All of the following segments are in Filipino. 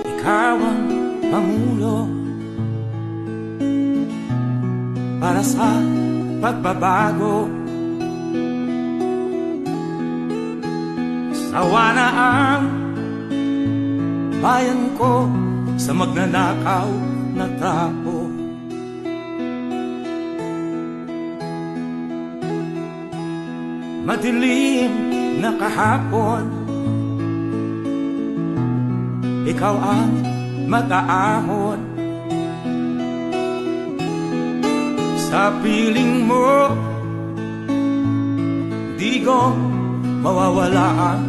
Ikaw ang pangulo para sa pagbabago. Sawa na ang bayan ko sa magnanakaw na tao. Madilim na kahapon, ikaw ang mag-aahon. Sa piling mo, di ko mawawala ang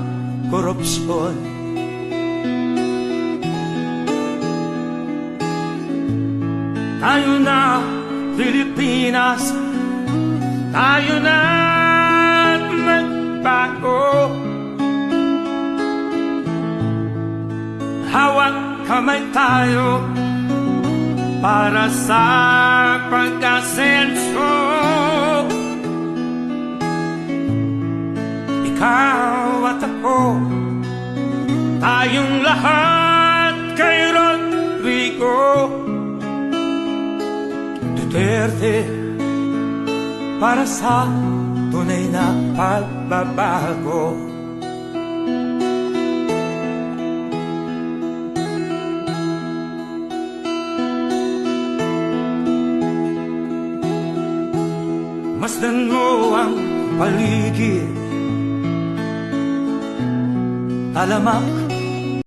korupsyon. Tayo na Pilipinas, tayo na magbago. Hawak kamay tayo para sa pag-asenso. Ikaw at ako, tayong lahat kay Rodrigo Duterte, para sa tunay na pagbabago. Masdan mo ang paligid, talamak